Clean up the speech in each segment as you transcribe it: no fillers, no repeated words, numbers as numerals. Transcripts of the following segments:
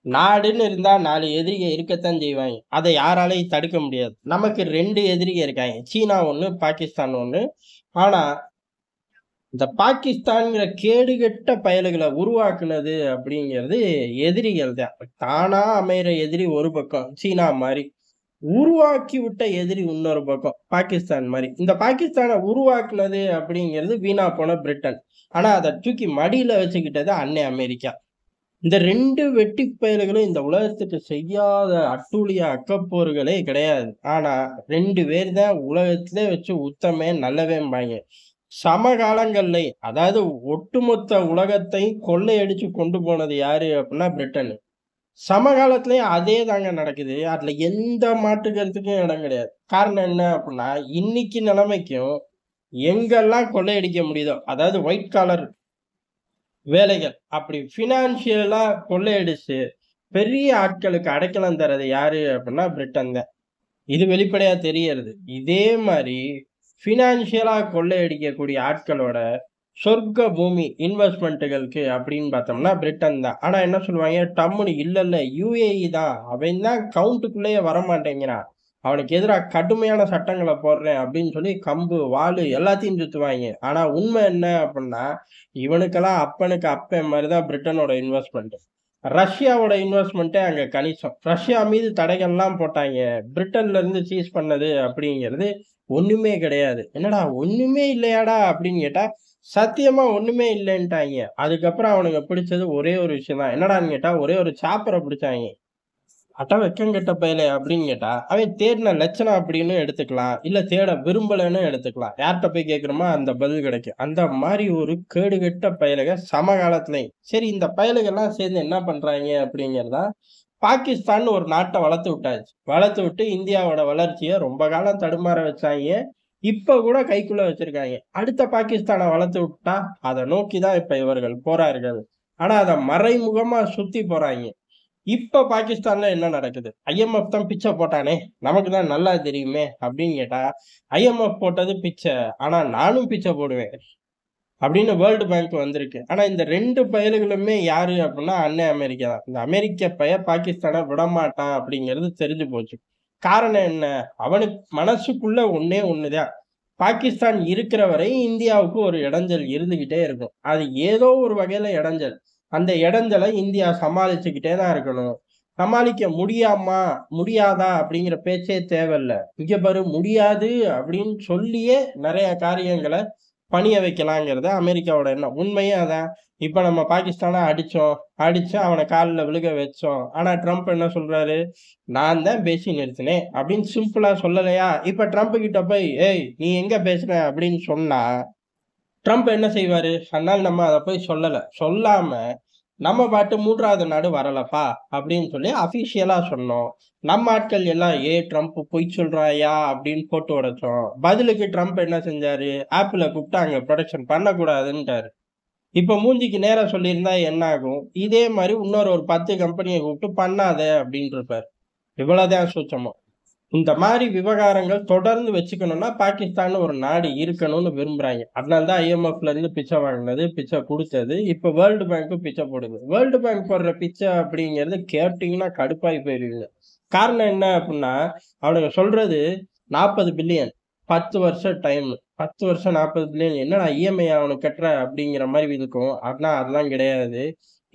நாடுன்னு இருந்தா 4 எதிரிக இருக்கத்தான் செய்வாய்ங்க. அத யாராலயும் தடுக்க முடியாது. நமக்கு 2 எதிரிக இருக்காய்ங்க. சீனா 1, பாகிஸ்தான் 1. ஆனா, இந்த பாகிஸ்தான்ங்கிற கேடுகெட்ட பயலுகள உருவாக்குனது அப்படிங்கிறது எதிரிகள் தான். தானா அமையிற எதிரி ஒரு பக்கம், சீனா மாரி. உருவாக்கி விட்ட எதிரி இன்னொரு பக்கம், பாகிஸ்தான் மாரி. இந்த பாகிஸ்தான உருவாக்குனது அப்படிங்கிறது வீணா போன பிரிட்டன். ஆனா, அத தூக்கி மடியில வச்சுக்கிட்டது அன்னை அமெரிக்கா. இந்த 2 வெட்டிப் பயலுகளும் இந்த உலகத்துக்கு செய்யாத அட்டூழிய அக்கப்போர்களே கிடையாது. ஆனா 2 பேர் தான் உலகத்திலே வச்சு உத்தமன், நல்லவன்பாய்ங்க. சமகாலங்கள்ல அதாவது ஒட்டுமொத்த உலகத்தையும் கொள்ளையடிச்சு கொண்டு போனது யாரு அப்டின்னா பிரிட்டனு. சமகாலத்திலயும் அதே தாங்க நடக்குது. அதுல எந்த மாற்று கருத்துக்கும் இடம் கிடையாது. காரணம் என்ன அப்டின்னா, இன்னைக்கு நிலைமைக்கும் எங்கெல்லாம் கொள்ளையடிக்க முடியுதோ, அதாவது ஒயிட் காலர் வேலைகள். அப்படி ஃபினான்ஷியலா கொள்ளையடிச்சு, பெரிய ஆட்களுக்கு அடைக்கலம் தர்றது யாரு அப்டின்னா பிரிட்டன் தான். இது வெளிப்படையா தெரியறது. இதே மாரி ஃபினான்ஷியலா கொள்ளையடிக்கக்கூடிய ஆட்களோட சொர்க்க பூமி இன்வெஸ்ட்மென்ட்களுக்கு அப்படின்னு பார்த்தோம்னா பிரிட்டன் தான். ஆனா என்ன சொல்லுவாய்ங்க, டம்முனு இல்ல UAE தான். அவன் தான் கவுண்ட்டுக்குள்ளேயே வரமாட்டேங்கிறான். அவனுக்கு எதிரா கடுமையான சட்டங்கள போடுறேன் அப்படின்னு சொல்லி கம்பு, வாளு எல்லாத்தையும் சுத்துவாய்ங்க. ஆனா உண்மை என்ன அப்டின்னா, இவனுக்கெல்லாம் அப்பனுக்கு அப்பன் மாரி தான் பிரிட்டனோட இன்வெஸ்ட்மென்ட். ரஷ்யாவோட இன்வெஸ்ட்மென்ட்டே அங்க கணிசம். ரஷ்யா மீது தடைகள்லாம் போட்டாய்ங்க. பிரிட்டன்ல இருந்து சீஸ் பண்ணது அப்படிங்கிறது ஒண்ணுமே கிடையாது. "என்னடா ஒண்ணுமே இல்லையாடா?" அப்படின்னு கேட்டா, சத்தியமா ஒண்ணுமே இல்லன்ட்டாய்ங்க. அதுக்கப்புறம் அவனுங்க பிடிச்சது ஒரே ஒரு விஷயம் தான். என்னடான்னு கேட்டா, ஒரே ஒரு சாப்பர பிடிச்சாய்ங்க. "அட வெக்கங்கெட்ட பயலே!" அப்படின்னு கேட்டா, அவன் தேடின லட்சணம் அப்படின்னு எடுத்துக்கலாம். இல்ல தேட விரும்பலன்னு எடுத்துக்கலாம். யார்ட்ட போய் கேட்கிறோமோ அந்த பதில் கிடைக்கும். அந்த மாரி ஒரு கேடுகெட்ட பயலுக சமகாலத்திலயும். சரி இந்த பயலுகலாம் சேர்ந்து என்ன பண்றாய்ங்க அப்படிங்கிறதான், பாகிஸ்தான்னு ஒரு நாட்ட வளர்த்து விட்டாச்சு. வளர்த்து விட்டு இந்தியாவோட வளர்ச்சிய ரொம்ப காலம் தடுமாற வச்சாய்ங்க. இப்ப கூட கைக்குள்ள வச்சிருக்காய்ங்க. அடுத்த பாகிஸ்தான வளர்த்து விட்டா, அத நோக்கி தான் இப்ப இவர்கள் போறார்கள். ஆனா அத மறைமுகமா சுத்தி போறாய்ங்க. இப்ப பாகிஸ்தான்ல என்ன நடக்குது? IMF தான் பிச்ச போட்டானே! நமக்கு தான் நல்லா தெரியுமே! அப்படின்னு கேட்டா, IMF போட்டது பிச்ச. ஆனா நானும் பிச்ச போடுவேன். அப்படின்னு வேர்ல்டு பேங்க் வந்திருக்கு. ஆனா இந்த 2 பயலுகளுமே யாரு அப்படின்னா, அன்னை அமெரிக்கா தான். இந்த அமெரிக்க பையன் பாகிஸ்தான விடமாட்டான் அப்படிங்கிறது தெரிஞ்சு போச்சு. காரணம் என்ன? அவனுக்கு மனசுக்குள்ள ஒண்ணே ஒண்ணு தான். பாகிஸ்தான் இருக்கிற வரை இந்தியாவுக்கு ஒரு இடைஞ்சல் இருந்துகிட்டே இருக்கும். அது ஏதோ ஒரு வகையில இடைஞ்சல். அந்த இடைஞ்சல இந்தியா சமாளிச்சுக்கிட்டே தான் இருக்கணும். சமாளிக்க முடியாதா அப்படிங்கிற பேச்சே தேவையில்ல. இங்க பாரு முடியாது அப்படின்னு சொல்லியே நெறைய காரியங்கள பணிய வைக்கலாங்கிறது அமெரிக்காவோட எண்ணம். உண்மையும் அதான். இப்ப நம்ம பாகிஸ்தான அடிச்சோம். அடிச்சு அவன கால்ல விழுக வச்சோம். ஆனா ட்ரம்ப் என்ன சொல்றாரு? நான் தான் பேசி நிறுத்தினேன் அப்படின்னு சிம்பிளா சொல்லலையா? இப்ப ட்ரம்ப் கிட்ட போய், "ஏய் நீ எங்க பேசின?" அப்படின்னு சொன்னா, ட்ரம்ப் என்ன செய்வாரு? அதனால நம்ம அத போய் சொல்லல. சொல்லாம நம்ம பாட்டு 3வது நாடு வரலப்பா அப்படின்னு சொல்லி அபிஷியலா சொன்னோம். நம்ம ஆட்கள் எல்லாம், ட்ரம்ப் பொய் சொல்றாயா அப்படின்னு போட்டு உடைச்சோம். பதிலுக்கு ட்ரம்ப் என்ன செஞ்சாரு? ஆப்பிள கூப்பிட்டு அங்க புரொடக்ஷன் பண்ணக்கூடாதுன்ட்டாரு. இப்ப மூஞ்சிக்கு நேரா சொல்லியிருந்தா என்ன ஆகும்? இதே மாரி இன்னொரு ஒரு 10 கம்பெனிய கூப்பிட்டு பண்ணாத அப்படின்ருப்பாரு. இவ்வளவுதான் சூட்சமம். இந்த மாரி விவகாரங்கள் தொடர்ந்து வச்சுக்கணும்னா, பாகிஸ்தான்னு ஒரு நாடு இருக்கணும்னு விரும்புறாய்ங்க. அதனால தான் IMFல இருந்து பிச்சை வாங்குனது, பிச்சை குடுத்தது. இப்ப வேர்ல்டு பேங்க்கும் பிச்சை போடுது. வேர்ல்டு பேங்க் போடுற பிச்சை அப்படிங்கிறது கேட்டீங்கன்னா கடுப்பாயி போயிருவீங்க. காரணம் என்ன அப்டின்னா, அவனுங்க சொல்றது 40 பில்லியன் 10 வருஷம் டைம். 10 வருஷம் 40 பில்லியன் என்னடா EMI அவனுக்கு கட்டுற அப்படிங்கிற மாரி இருக்கும். ஆனா அதெல்லாம் கிடையாது.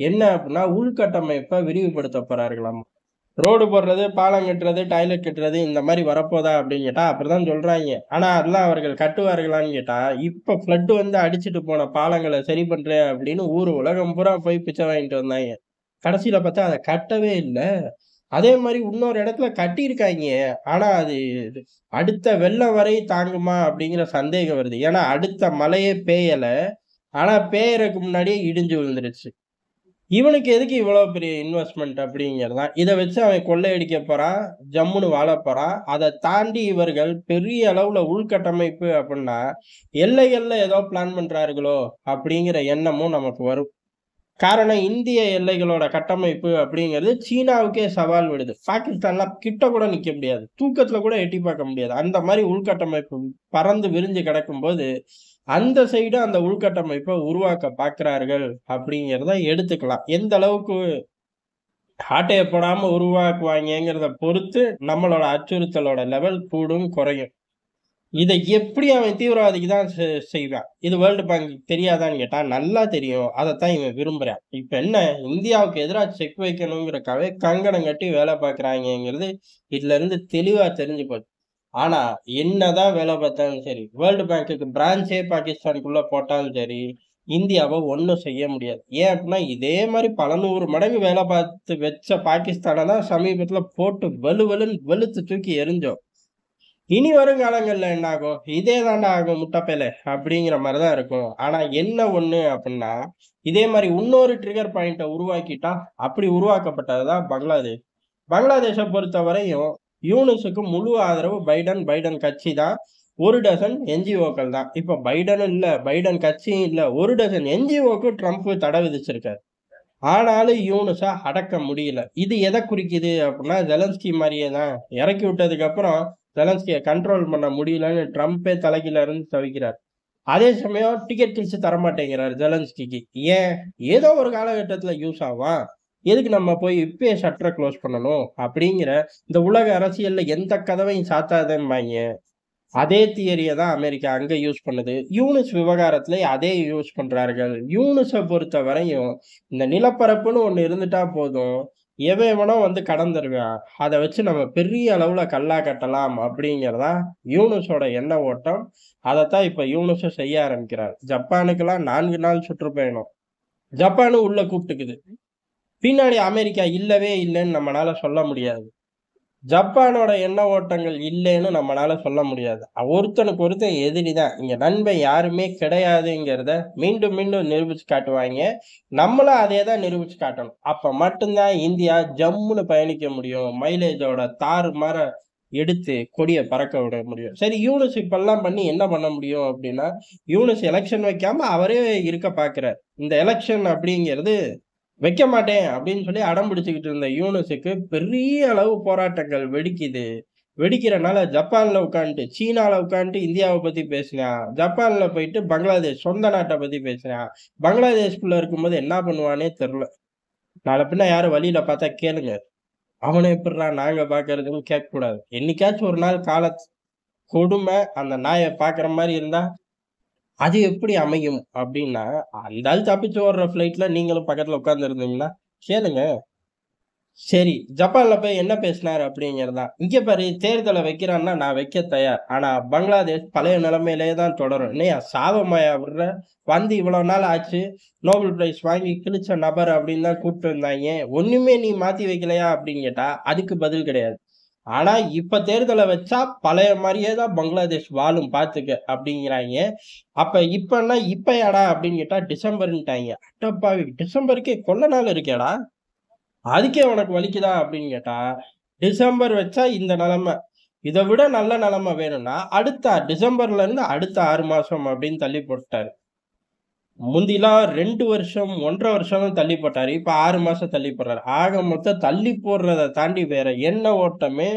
என்ன அப்டின்னா, உள்கட்டமைப்ப விரிவுபடுத்த போறார்களாம். ரோடு போடுறது, பாலம் கட்டுறது, டாய்லெட் கட்டுறது இந்த மாரி வரப்போதா அப்படின்னு கேட்டா, அப்படிதான் சொல்றாய்ங்க. ஆனா அதெல்லாம் அவர்கள் கட்டுவார்களான்னு கேட்டா, இப்ப ஃப்ளட் வந்து அடிச்சுட்டு போன பாலங்கள சரி பண்றேன் அப்படின்னு உலகம் பூரா போய் பிச்சை வாங்கிட்டு வந்தாய்ங்க. கடைசில பார்த்தா அத கட்டவே இல்ல. அதே மாரி இன்னொரு இடத்துல கட்டியிருக்காய்ங்க. ஆனா அது அடுத்த வெள்ளம் வரை தாங்குமா அப்படிங்கிற சந்தேகம் வருது. ஏன்னா அடுத்த மழையே பெய்யல. ஆனா பெய்யறதுக்கு முன்னாடியே இடிஞ்சு விழுந்துருச்சு. இவனுக்கு எதுக்கு இவ்வளோ பெரிய இன்வெஸ்ட்மென்ட் அப்படிங்கிறது தான். இத வச்சு அவன் கொள்ளையடிக்க போறான். ஜம்முன்னு வாழப் போறான். அத தாண்டி இவர்கள் பெரிய அளவுல உள்கட்டமைப்பு அப்படின்னா, எல்லைகள்ல ஏதோ பிளான் பண்றார்களோ அப்படிங்கிற எண்ணமும் நமக்கு வரும். காரணம் இந்திய எல்லைகளோட கட்டமைப்பு அப்படிங்கிறது சீனாவுக்கே சவால் விடுது. பாகிஸ்தான்லாம் கிட்ட கூட நிக்க முடியாது. தூக்கத்துல கூட எட்டி பார்க்க முடியாது. அந்த மாரி உள்கட்டமைப்பு பறந்து விரிஞ்சு கிடக்கும்போது, அந்த சைடு அந்த உள்கட்டமைப்ப உருவாக்க பார்க்கிறார்கள் அப்படிங்கிறத எடுத்துக்கலாம். எந்த அளவுக்கு ஆட்டைய போடாம உருவாக்குவாங்கங்கிறத பொறுத்து நம்மளோட அச்சுறுத்தலோட லெவல் கூடும், குறையும். இத எப்படி அவன் தீவிரவாதிக்கு தான் செய்வான். இது வேர்ல்டு பேங்க்குக்கு தெரியாதான்னு கேட்டா, நல்லா தெரியும். அதத்தான் இவன் விரும்புறான். இப்ப என்ன இந்தியாவுக்கு எதிரா செக் வைக்கணுங்கிறதுக்காகவே கங்கணம் கட்டி வேலை பார்க்குறாங்கங்கிறது இதுல இருந்து தெளிவா தெரிஞ்சு போச்சு. ஆனா, என்னதான் வேலை பார்த்தாலும் சரி, வேர்ல்டு பேங்க்குக்கு பிரான்ச்சே பாகிஸ்தானுக்குள்ள போட்டாலும் சரி, இந்தியாவ ஒண்ணும் செய்ய முடியாது. ஏன் அப்டின்னா, இதே மாரி பல 100 மடங்கு வேலை பார்த்து வச்ச பாகிஸ்தான தான் சமீபத்துல போட்டு வெலுன்னு வெளுத்து தூக்கி எறிஞ்சோம். இனி வரும் காலங்கள்ல என்ன ஆகும்? இதே தான்டா ஆகும் முட்டை பயலே! அப்படிங்கிற மாரி தான் இருக்கும். ஆனா என்ன ஒண்ணு அப்டின்னா, இதே மாரி இன்னொரு ட்ரிகர் பாயிண்ட்ட உருவாக்கிட்டா, அப்படி உருவாக்கப்பட்டது தான் பங்களாதேஷ். பங்களாதேஷ பொறுத்தவரையும் யூனுஸுக்கு முழு ஆதரவு பைடன் கட்சி தான். 1 டசன் என்ஜிஓக்கள் தான். இப்ப பைடனும் இல்ல, பைடன் கட்சியும் இல்ல. 1 டசன் என்ஜிஓக்கு ட்ரம்ப் தடை விதிச்சிருக்காரு. ஆனாலும் யூனுஸ அடக்க முடியல. இது எத குறிக்குது அப்டின்னா, ஜெலன்ஸ்கி மாரியே தான். இறக்கி விட்டதுக்கு அப்புறம் ஜெலன்ஸ்கிய கண்ட்ரோல் பண்ண முடியலன்னு ட்ரம்பே தலைகீழ இருந்து தவிக்கிறார். அதே சமயம் டிக்கெட் கிழிச்சு தரமாட்டேங்கிறாரு ஜெலன்ஸ்கிக்கு. ஏன்? ஏதோ ஒரு காலகட்டத்துல யூஸ் ஆவான். எதுக்கு நம்ம போய் இப்பயே ஷட்டர குளோஸ் பண்ணணும்? அப்படிங்கிற இந்த உலக அரசியல்ல எந்த கதவையும் சாத்தாதம்பாய்ங்க. அதே தியரிய தான் அமெரிக்கா அங்க யூஸ் பண்ணுது. யூனுஸ் விவகாரத்திலே அதே யூஸ் பண்றார்கள். யூனுஸ பொறுத்தவரையும், இந்த நிலப்பரப்புன்னு ஒண்ணு இருந்துட்டா போதும். எவன் எவனோ வந்து கடந்துருவான். அத வச்சு நம்ம பெரிய அளவுல கல்லா கட்டலாம் அப்படிங்கிறது தான் யூனுஸோட எண்ண ஓட்டம். அதத்தான் இப்ப யூனுஸும் செய்ய ஆரம்பிக்கிறார். ஜப்பானுக்கெல்லாம் 4 நாள் சுற்றுப்பயணம். ஜப்பானும் உள்ள கூப்பிட்டுக்குது. பின்னாடி அமெரிக்கா இல்லவே இல்லன்னு நம்மனால சொல்ல முடியாது. ஜப்பானோட எண்ண ஓட்டங்கள் இல்லைன்னு நம்மனால சொல்ல முடியாது. ஒருத்தனுக்கு ஒருத்தன் எதிரி தான். இங்க நண்பன் யாருமே கிடையாதுங்கிறத மீண்டும் மீண்டும் நிரூபிச்சு காட்டுவாய்ங்க. நம்மளும் அதே தான் நிரூபிச்சு காட்டணும். அப்ப மட்டும் தான் இந்தியா ஜம்முன்னு பயணிக்க முடியும். மைலேஜோட தாறுமாற எடுத்து கொடிய பறக்க விட முடியும். சரி யூனுஸ் இப்பல்லாம் பண்ணி என்ன பண்ண முடியும் அப்டின்னா, யூனுஸ் எலக்ஷன் வைக்காம அவரே இருக்க பார்க்கிறார். இந்த எலக்ஷன் அப்படிங்கிறது வைக்க மாட்டேன் அப்படின்னு சொல்லி அடம் பிடிச்சுக்கிட்டு இருந்த யூனுஸுக்கு பெரிய அளவு போராட்டங்கள் வெடிக்குது. வெடிக்கிறனால ஜப்பான்ல உட்காந்துட்டு, சீனால உட்காந்துட்டு இந்தியாவ பத்தி பேசினான். ஜப்பான்ல போயிட்டு பங்களாதேஷ் சொந்த நாட்ட பத்தி பேசினான். பங்களாதேஷ்குள்ள இருக்கும்போது என்ன பண்ணுவான்னே தெரியல. நாள பின்ன யாரும் வழியில பார்த்தா கேளுங்க. அவன எப்புட்றா நாங்க பார்க்கறதுன்னு கேட்கக்கூடாது. என்னைக்காச்சும் ஒரு நாள் கொடுமை அந்த நாய பார்க்குற மாரி இருந்தா அது எப்படி அமையும் அப்டின்னா, அந்த ஆள் தப்பிச்சு ஓடுற ஃப்ளைட்ல நீங்களும் பக்கத்துல உட்கார்ந்து இருந்தீங்கன்னா, கேளுங்க. சரி, ஜப்பான்ல போய் என்ன பேசினாரு அப்படிங்கிறது தான். இங்க பாரு தேர்தல வைக்கிறான்னா நான் வைக்க தயார். ஆனா பங்களாதேஷ் பழைய நிலைமையிலேயே தான் தொடரும். என்னய்யா சாபமாயா விடுற? வந்து இவ்வளோ நாள் ஆச்சு. நோபல் பிரைஸ் வாங்கி கிழிச்ச நபர் அப்படின்னு தான் கூப்பிட்டு வந்தாய்ங்க. ஒண்ணுமே நீ மாத்தி வைக்கலையா அப்படின்னு கேட்டா, அதுக்கு பதில் கிடையாது. ஆனா, இப்ப தேர்தல வச்சா பழைய மாரியே தான் பங்களாதேஷ் வாழும் பாத்துக்க அப்டிங்கிறாய்ங்க. அப்ப இப்பன்னா இப்பயாடா அப்டின்னு கேட்டா டிசம்பர்ன்ட்டாய்ங்க. அடப்பாவி! டிசம்பருக்கே கொல்ல நாள் இருக்கேடா! அதுக்கே உனக்கு வலிக்குதா அப்டின்னு கேட்டா, டிசம்பர் வச்சா இந்த நெலம. இத விட நல்ல நெலம வேணும்னா, அடுத்த டிசம்பர்ல இருந்து அடுத்த 6 மாசம் அப்டின்னு தள்ளி போட்டாரு. முந்திலாம் 2 வருஷம், 1 1/2 வருஷம் தான் தள்ளி போட்டாரு. இப்ப 6 மாசம் தள்ளி போடுறாரு. ஆக மொத்தம் தள்ளி போடுறத தாண்டி வேற எண்ண ஓட்டமே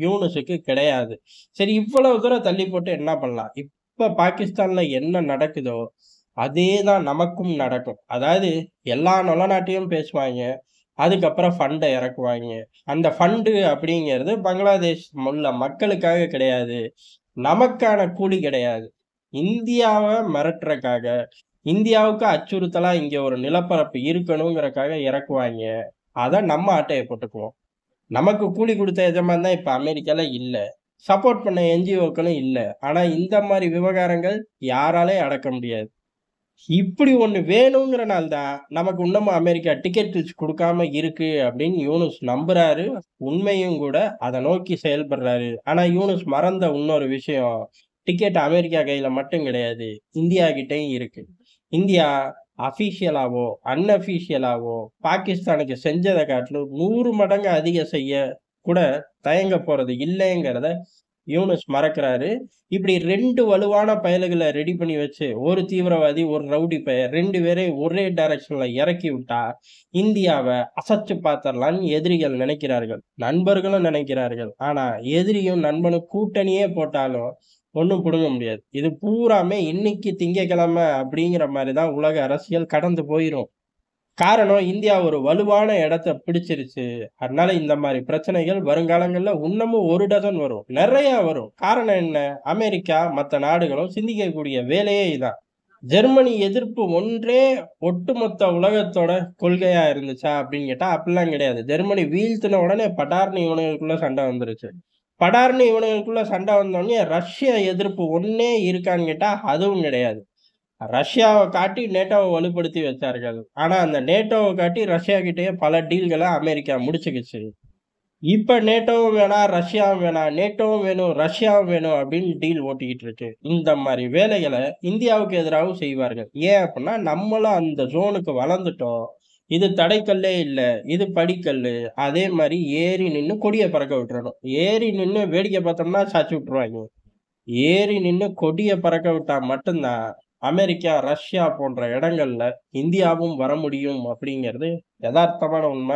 யூனுஸுக்கு கிடையாது. சரி இவ்வளவு தூரம் தள்ளி போட்டு என்ன பண்ணலாம்? இப்ப பாகிஸ்தான்ல என்ன நடக்குதோ, அதே தான் நமக்கும் நடக்கும். அதாவது எல்லா நாட்டையும் பேசுவாய்ங்க. அதுக்கப்புறம் ஃபண்ட இறக்குவாய்ங்க. அந்த ஃபண்டு அப்படிங்கிறது பங்களாதேஷ் உள்ள மக்களுக்காக கிடையாது. நமக்கான கூலி கிடையாது. இந்தியாவ மிரட்டுறக்காக இந்தியாவுக்கு அச்சுறுத்தலா இங்க ஒரு நிலப்பரப்பு இருக்கணுங்கிறக்காக இறக்குவாய்ங்க. அத நம்ம ஆட்டைய போட்டுக்குவோம். நமக்கு கூலி குடுத்த எஜமான் தான் இப்ப அமெரிக்கால இல்ல. சப்போர்ட் பண்ண என்ஜிஓக்களும் இல்ல. ஆனா இந்த மாரி விவகாரங்கள் யாராலயும் அடக்க முடியாது. இப்படி ஒண்ணு வேணுங்கிறனால தான் நமக்கு இன்னமும் அமெரிக்கா டிக்கெட் கிழிச்சு குடுக்காம இருக்கு அப்படின்னு யூனுஸ் நம்புறாரு. உண்மையும் கூட. அத நோக்கி செயல்படுறாரு. ஆனா யூனுஸ் மறந்த இன்னொரு விஷயம், டிக்கெட் அமெரிக்கா கையில மட்டும் கிடையாது. இந்தியா கிட்டயும் இருக்கு. இந்தியா அஃபிஷியலாவோ, அன்அஃபிஷியலாவோ பாகிஸ்தானுக்கு செஞ்சத காட்டிலும் 100 மடங்கு அதிகம் செய்ய கூட தயங்க போறது இல்லைங்கிறத யூனுஸ் மறக்கிறாரு. இப்படி 2 வலுவான பயலுகள ரெடி பண்ணி வச்சு, ஒரு தீவிரவாதி, ஒரு ரவுடி பய 2 பேரையும் ஒரே டைரக்ஷன்ல இறக்கி விட்டா, இந்தியாவ அசச்சு பாத்தரலான்னு எதிரிகள் நினைக்கிறார்கள். நண்பர்களும் நினைக்கிறார்கள். ஆனா எதிரியும் நண்பனும் கூட்டணியே போட்டாலும் ஒண்ணும் புடுங்க முடியாது. இது பூராமே இன்னைக்கு திங்கட்கிழமை அப்படிங்கிற மாரி தான் உலக அரசியல் கடந்து போயிரும். காரணம் இந்தியா ஒரு வலுவான இடத்த பிடிச்சிருச்சு. அதனால இந்த மாரி பிரச்சனைகள் வருங்காலங்கள்ல இன்னமும் 1 டசன் வரும். நெறைய வரும். காரணம் என்ன? அமெரிக்கா, மத்த நாடுகளும் சிந்திக்கக்கூடிய வேலையே இதான். ஜெர்மனி எதிர்ப்பு ஒன்றே ஒட்டுமொத்த உலகத்தோட கொள்கையா இருந்துச்சா அப்படின்னு கேட்டா, அப்படிலாம் கிடையாது. ஜெர்மனி வீழ்த்தின உடனே படார்ன்னு இவனுங்களுக்குள்ள சண்டை வந்துருச்சு. படார்ன்னு இவனுங்களுக்குள்ள சண்டை வந்தோனே, ரஷ்ய எதிர்ப்பு ஒண்ணே இருக்கான்னு கேட்டா, அதுவும் கிடையாது. ரஷ்யாவ காட்டி நேட்டோவ வலுப்படுத்தி வச்சார்கள். ஆனா, அந்த நேட்டோவ காட்டி ரஷ்யா கிட்டயே பல டீல்கள அமெரிக்கா முடிச்சுக்கிச்சு. இப்ப நேட்டோவும் வேணாம், ரஷ்யாவும் வேணாம். நேட்டோவும் வேணும், ரஷ்யாவும் வேணும் அப்படின்னு டீல் ஓட்டிக்கிட்டு இருக்கு. இந்த மாரி வேலைகள இந்தியாவுக்கு எதிராவும் செய்வார்கள். ஏன் அப்டின்னா, நம்மளும் அந்த ஜோனுக்கு வளர்ந்துட்டோம். இது தடைக்கல்லே இல்ல. இது படிக்கல்லு. அதே மாரி ஏறி நின்னு கொடிய பறக்க விட்டுறணும். ஏறி நின்னு வேடிக்கை பார்த்தோம்னா சாச்சு விட்டுருவாய்ங்க. ஏறி நின்னு கொடிய பறக்க விட்டா மட்டும் தான், அமெரிக்கா, ரஷ்யா போன்ற இடங்கள்ல இந்தியாவும் வர முடியும் அப்படிங்கிறது எதார்த்தமான உண்ம.